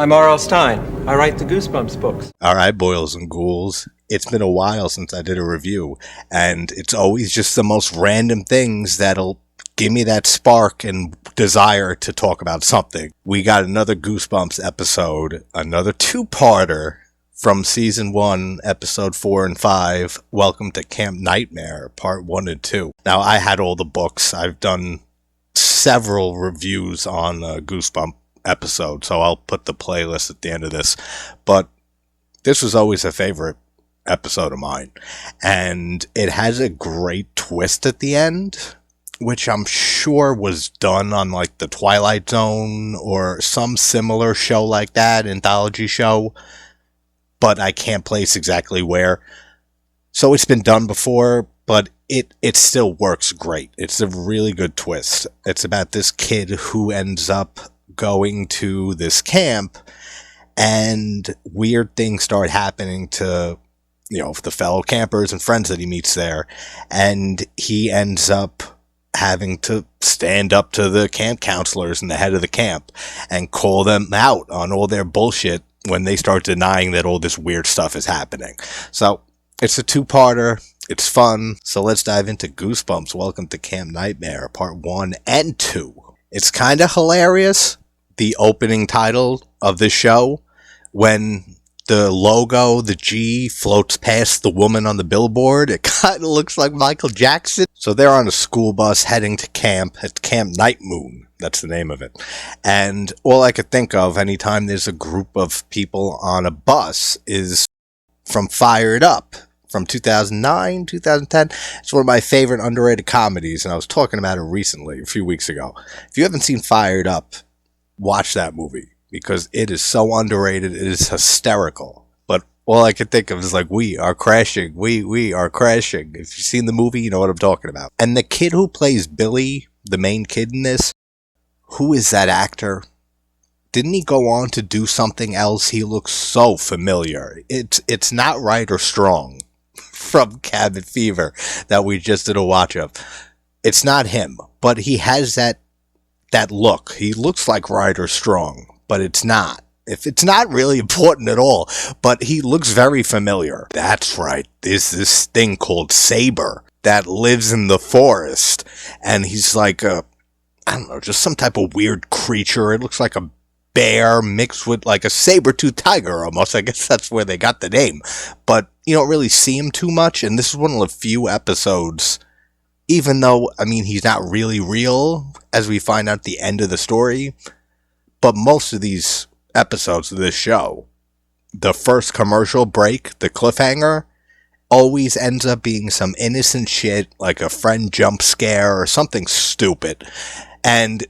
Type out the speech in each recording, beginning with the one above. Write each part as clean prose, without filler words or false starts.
I'm R.L. Stine. I write the Goosebumps books. All right, boils and ghouls. It's been a while since I did a review, and it's always just the most random things that'll give me that spark and desire to talk about something. We got another Goosebumps episode, another two-parter from Season 1, Episode 4 and 5, Welcome to Camp Nightmare, Part 1 and 2. Now, I had all the books. I've done several reviews on Goosebump episode, so I'll put the playlist at the end of this, but this was always a favorite episode of mine, and it has a great twist at the end, which I'm sure was done on like the Twilight Zone or some similar show like that, anthology show, but I can't place exactly where. So it's been done before, but it still works great. It's a really good twist. It's about this kid who ends up going to this camp, and weird things start happening to, the fellow campers and friends that he meets there, and he ends up having to stand up to the camp counselors and the head of the camp and call them out on all their bullshit when they start denying that all this weird stuff is happening. So it's a two-parter. It's fun. So let's dive into Goosebumps. Welcome to Camp Nightmare, Part 1 and 2. It's kind of hilarious, the opening title of the show, when the logo, the G, floats past the woman on the billboard. It kind of looks like Michael Jackson. So they're on a school bus heading to camp. It's Camp Nightmoon. That's the name of it. And all I could think of anytime there's a group of people on a bus is from Fired Up from 2009, 2010. It's one of my favorite underrated comedies, and I was talking about it recently, a few weeks ago. If you haven't seen Fired Up, watch that movie, because it is so underrated. It is hysterical. But all I can think of is like, we are crashing. We are crashing. If you've seen the movie, you know what I'm talking about. And the kid who plays Billy, the main kid in this, who is that actor? Didn't he go on to do something else? He looks so familiar. It's not Ryder Strong from Cabin Fever that we just did a watch of. It's not him, but he has that look. He looks like Ryder Strong, but it's not. If it's not really important at all, but he looks very familiar. That's right. There's this thing called Sabre that lives in the forest, and he's like just some type of weird creature. It looks like a bear mixed with like a saber-toothed tiger almost. I guess that's where they got the name. But you don't really see him too much, and this is one of the few episodes, even though, he's not really real, as we find out at the end of the story. But most of these episodes of this show, the first commercial break, the cliffhanger, always ends up being some innocent shit, like a friend jump scare or something stupid. And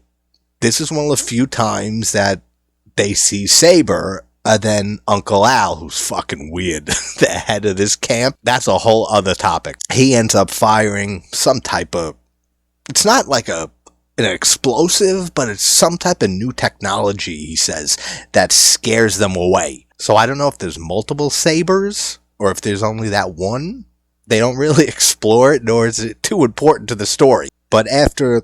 this is one of the few times that they see Sabre, and then Uncle Al, who's fucking weird, the head of this camp. That's a whole other topic. He ends up firing some type of, it's not like an explosive, but it's some type of new technology, he says, that scares them away. So I don't know if there's multiple Sabres, or if there's only that one. They don't really explore it, nor is it too important to the story. But after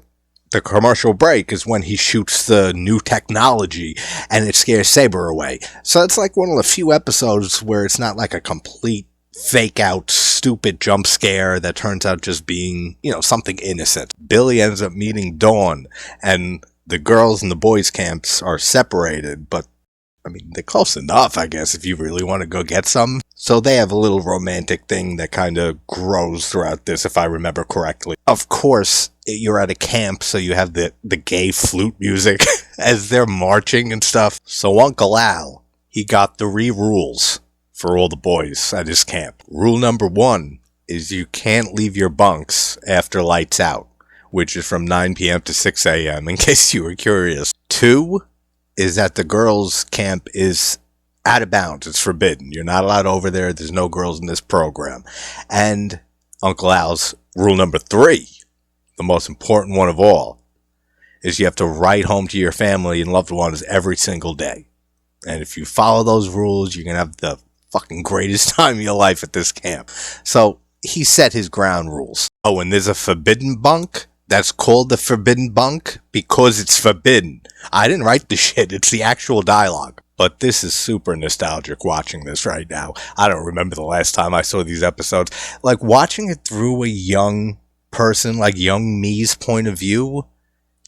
the commercial break is when he shoots the new technology, and it scares Sabre away. So it's like one of the few episodes where it's not like a complete fake out stupid jump scare that turns out just being, something innocent. Billy ends up meeting Dawn, and the girls and the boys camps are separated, but they're close enough, I guess, if you really want to go get some. So they have a little romantic thing that kind of grows throughout this, if I remember correctly. Of course, you're at a camp, so you have the gay flute music as they're marching and stuff. So Uncle Al, he got 3 rules for all the boys at his camp. Rule number 1 is you can't leave your bunks after lights out, which is from 9 p.m. to 6 a.m., in case you were curious. 2 is that the girls' camp is out of bounds. It's forbidden. You're not allowed over there. There's no girls in this program. And Uncle Al's rule number 3, the most important one of all, is you have to write home to your family and loved ones every single day. And if you follow those rules, you're going to have the fucking greatest time of your life at this camp. So he set his ground rules. Oh, and there's a forbidden bunk that's called the forbidden bunk because it's forbidden. I didn't write the shit. It's the actual dialogue. but this is super nostalgic watching this right now. I don't remember the last time I saw these episodes. Like, watching it through a young person, like young me's point of view,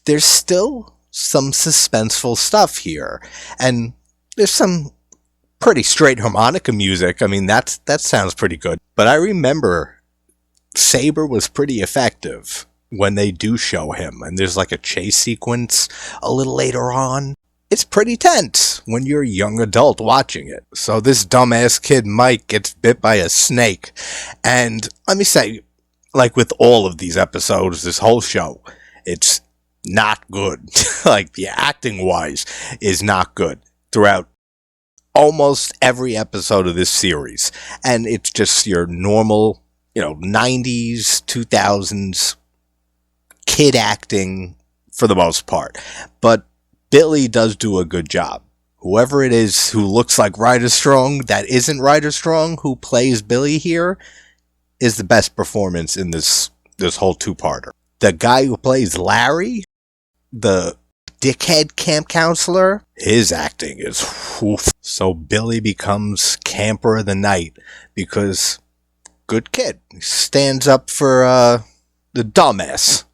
there's still some suspenseful stuff here. And there's some pretty straight harmonica music. I mean, that sounds pretty good. But I remember Sabre was pretty effective when they do show him. And there's like a chase sequence a little later on. It's pretty tense when you're a young adult watching it. So this dumbass kid Mike gets bit by a snake. And let me say, like with all of these episodes, this whole show, it's not good. Like, the acting wise is not good throughout almost every episode of this series. And it's just your normal, 90s, 2000s kid acting for the most part. But Billy does do a good job. Whoever it is who looks like Ryder Strong, that isn't Ryder Strong, who plays Billy here, is the best performance in this whole two-parter. The guy who plays Larry, the dickhead camp counselor, his acting is woof. So Billy becomes camper of the night because good kid. He stands up for the dumbass,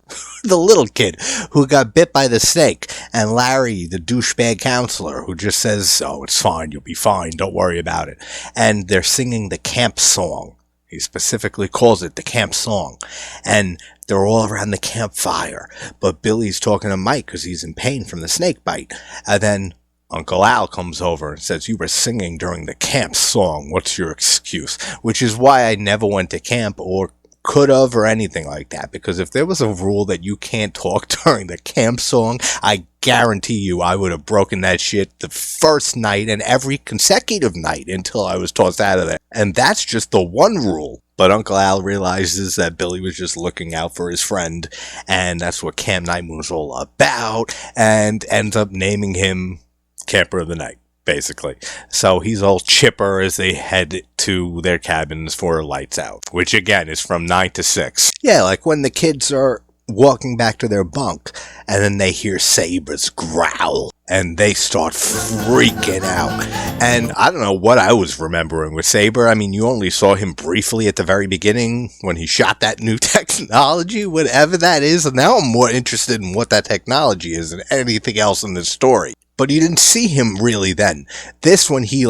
the little kid who got bit by the snake, and Larry, the douchebag counselor, who just says, "Oh, it's fine, you'll be fine, don't worry about it." And they're singing the camp song. He specifically calls it the camp song. And they're all around the campfire. But Billy's talking to Mike because he's in pain from the snake bite. And then Uncle Al comes over and says, "You were singing during the camp song. What's your excuse?" Which is why I never went to camp or could have or anything like that. Because if there was a rule that you can't talk during the camp song, I guarantee you I would have broken that shit the first night and every consecutive night until I was tossed out of there. And that's just the one rule. But Uncle Al realizes that Billy was just looking out for his friend, and that's what Camp Nightmoon's all about, and ends up naming him Camper of the Night, basically. So he's all chipper as they head to their cabins for lights out, which again is from 9 to 6. Yeah, like when the kids are walking back to their bunk, and then they hear Sabre's growl, and they start freaking out. And I don't know what I was remembering with Sabre. I mean, you only saw him briefly at the very beginning when he shot that new technology, whatever that is. And now I'm more interested in what that technology is than anything else in this story. But you didn't see him really then. This, when he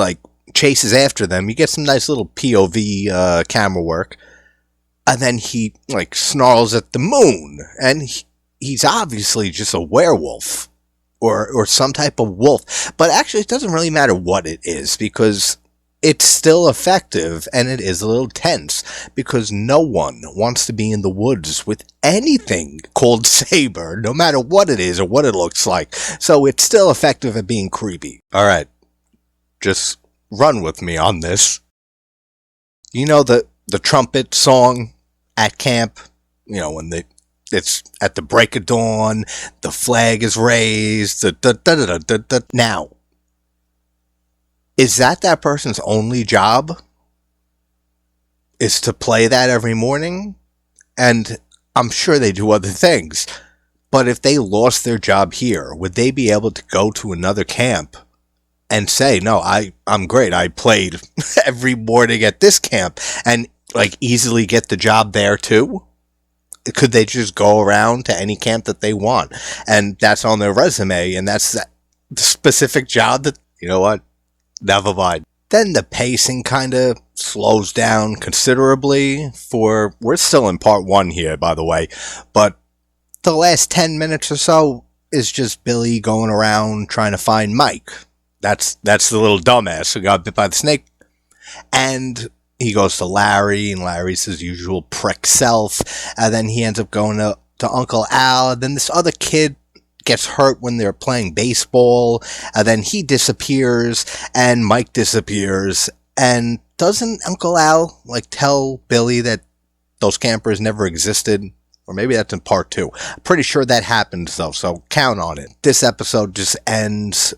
chases after them, you get some nice little POV camera work. And then he snarls at the moon, and he's obviously just a werewolf or some type of wolf. But actually, it doesn't really matter what it is, because it's still effective, and it is a little tense, because no one wants to be in the woods with anything called Sabre, no matter what it is or what it looks like. So it's still effective at being creepy. All right, just run with me on this. You know the trumpet song at camp, when it's at the break of dawn, the flag is raised, Now, is that person's only job? Is to play that every morning? And I'm sure they do other things. But if they lost their job here, would they be able to go to another camp and say, "No, I'm great. I played every morning at this camp," and easily get the job there too? Could they just go around to any camp that they want, and that's on their resume, and that's the specific job that, you know what, never mind. Then the pacing kind of slows down considerably we're still in part 1 here, by the way, but the last 10 minutes or so is just Billy going around trying to find Mike. That's the little dumbass who got bit by the snake. And he goes to Larry, and Larry's his usual prick self. And then he ends up going to Uncle Al. And then this other kid gets hurt when they're playing baseball. And then he disappears, and Mike disappears. And doesn't Uncle Al tell Billy that those campers never existed? Or maybe that's in part 2. I'm pretty sure that happens though, so count on it. This episode just ends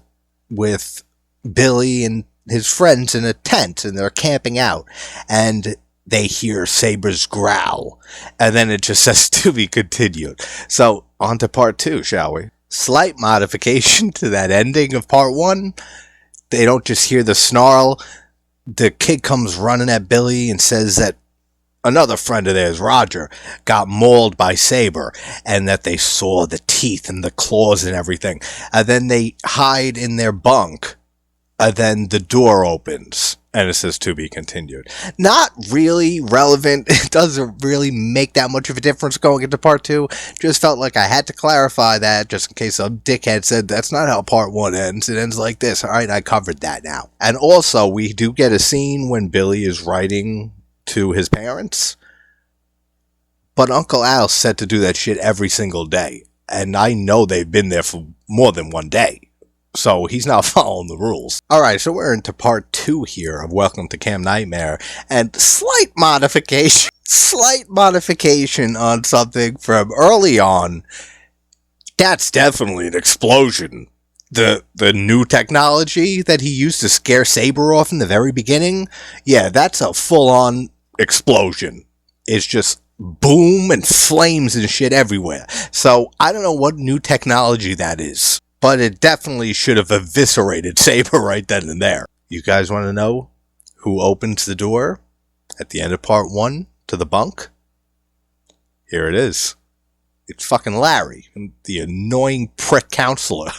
with Billy and his friends in a tent, and they're camping out, and they hear Sabre's growl, and then it just says to be continued. So on to part 2, shall we? Slight modification to that ending of part 1. they don't just hear the snarl. The kid comes running at Billy and says that another friend of theirs, Roger, got mauled by Sabre, and that they saw the teeth and the claws and everything. And then they hide in their bunk, and then the door opens, and it says to be continued. Not really relevant. It doesn't really make that much of a difference going into part 2. Just felt like I had to clarify that, just in case some dickhead said that's not how part 1 ends. It ends like this. All right, I covered that now. And also, we do get a scene when Billy is writing to his parents, but Uncle Al's said to do that shit every single day, and I know they've been there for more than one day, so he's not following the rules. Alright, so we're into part 2 here of Welcome to Camp Nightmare, and slight modification on something from early on. That's definitely an explosion. The new technology that he used to scare Sabre off in the very beginning, yeah, that's a full-on explosion. It's just boom and flames and shit everywhere. So I don't know what new technology that is, but it definitely should have eviscerated Sabre right then and there. You guys want to know who opens the door at the end of part 1 to the bunk? Here it is. It's fucking Larry, the annoying prick counselor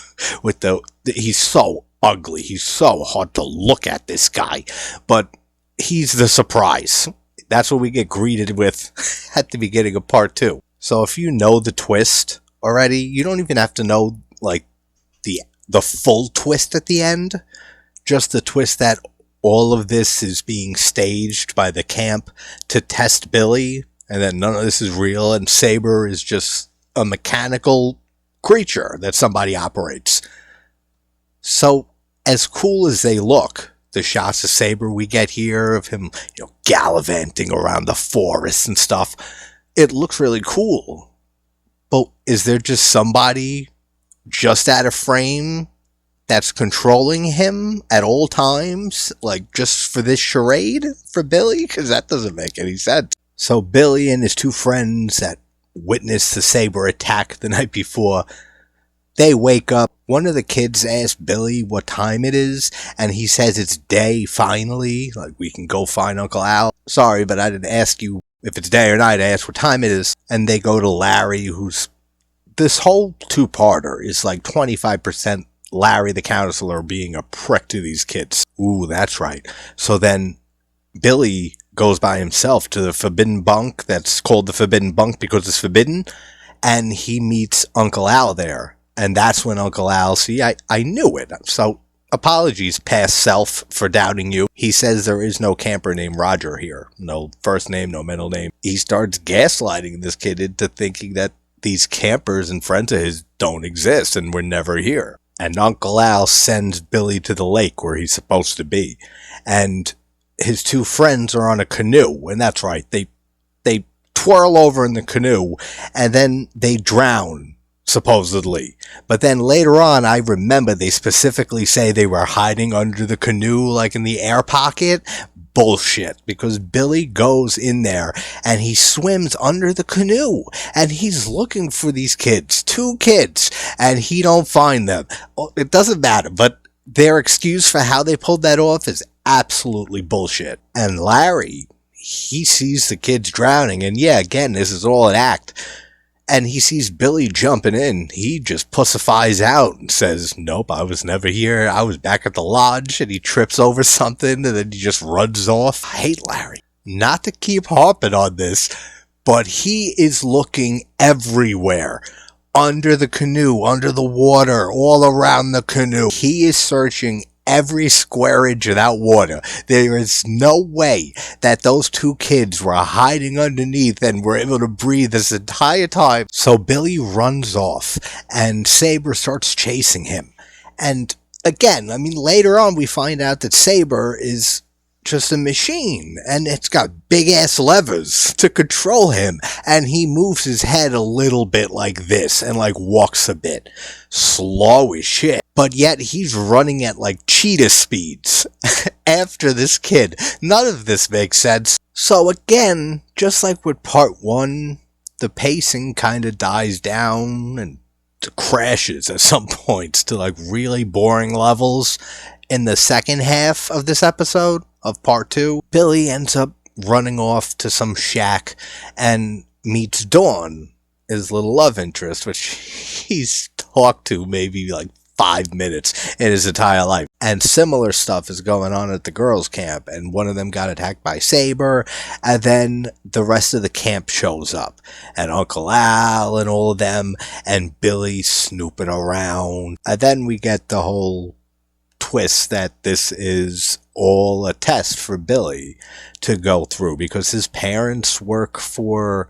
with he's so ugly. He's so hard to look at, this guy. But he's the surprise. That's what we get greeted with at the beginning of part 2. So if you know the twist already, you don't even have to know, like, the full twist at the end. Just the twist that all of this is being staged by the camp to test Billy, and that none of this is real, and Sabre is just a mechanical creature that somebody operates. So, as cool as they look, the shots of Sabre we get here of him, gallivanting around the forest and stuff, it looks really cool. But is there just somebody just out of frame that's controlling him at all times, like just for this charade for Billy? Because that doesn't make any sense. So Billy and his two friends that witnessed the Sabre attack the night before, they wake up. One of the kids asks Billy what time it is, and he says it's day, finally, like we can go find Uncle Al. Sorry, but I didn't ask you if it's day or night. I asked what time it is. And they go to Larry, who's... This whole two-parter is like 25% Larry the counselor being a prick to these kids. Ooh, that's right. So then Billy goes by himself to the forbidden bunk that's called the forbidden bunk because it's forbidden, and he meets Uncle Al there. And that's when Uncle Al, see, I knew it. So apologies, past self, for doubting you. He says there is no camper named Roger here. No first name, no middle name. He starts gaslighting this kid into thinking that these campers and friends of his don't exist and were never here. And Uncle Al sends Billy to the lake where he's supposed to be. And his two friends are on a canoe. And that's right, they twirl over in the canoe and then they drown, supposedly. But then later on, I remember they specifically say they were hiding under the canoe, like in the air pocket. Bullshit, because Billy goes in there and he swims under the canoe and he's looking for these kids, two kids, and he don't find them. It doesn't matter, but their excuse for how they pulled that off is absolutely bullshit. And Larry, he sees the kids drowning, and yeah, again, this is all an act. And he sees Billy jumping in. He just pussifies out and says, nope, I was never here. I was back at the lodge. And he trips over something and then he just runs off. I hate Larry. Not to keep harping on this, but he is looking everywhere. Under the canoe, under the water, all around the canoe. He is searching every square inch of that water. There is no way that those two kids were hiding underneath and were able to breathe this entire time. So Billy runs off and Sabre starts chasing him. And again, I mean, later on we find out that Sabre is just a machine and it's got big ass levers to control him, and he moves his head a little bit like this and like walks a bit slow as shit, but yet he's running at like cheetah speeds after this kid. None of this makes sense. So again, just like with part 1, the pacing kind of dies down and crashes at some points to like really boring levels. In the second half of this episode, of part 2, Billy ends up running off to some shack and meets Dawn, his little love interest, which he's talked to maybe like 5 minutes in his entire life. And similar stuff is going on at the girls' camp, and one of them got attacked by Sabre, and then the rest of the camp shows up, and Uncle Al and all of them, and Billy snooping around. And then we get the whole twist that this is all a test for Billy to go through, because his parents work for,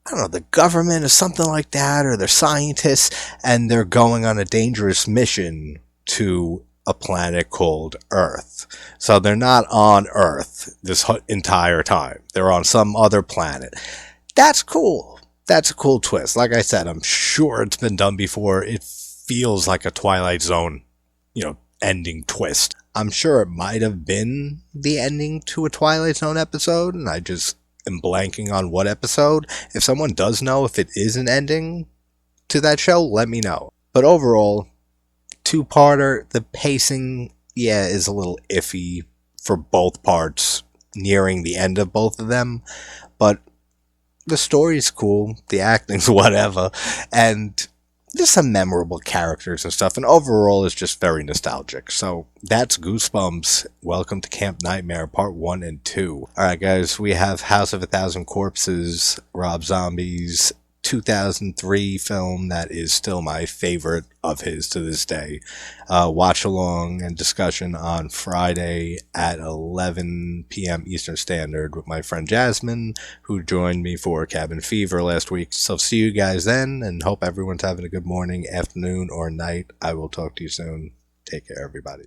I don't know, the government or something like that, or they're scientists, and they're going on a dangerous mission to a planet called Earth. So they're not on Earth this entire time. They're on some other planet. That's cool. That's a cool twist. Like I said, I'm sure it's been done before. It feels like a Twilight Zone, ending twist. I'm sure it might have been the ending to a Twilight Zone episode, and I just am blanking on what episode. If someone does know if it is an ending to that show, let me know. But overall, 2-parter, the pacing, is a little iffy for both parts, nearing the end of both of them, but the story's cool, the acting's whatever, and there's some memorable characters and stuff, and overall it's just very nostalgic. So that's Goosebumps. Welcome to Camp Nightmare Part 1 and 2. Alright guys, we have House of a Thousand Corpses, Rob Zombie's 2003 film that is still my favorite of his to this day. Watch along and discussion on Friday at 11 p.m. Eastern Standard with my friend Jasmine, who joined me for Cabin Fever last week. So see you guys then, and hope everyone's having a good morning, afternoon, or night. I will talk to you soon. Take care, everybody.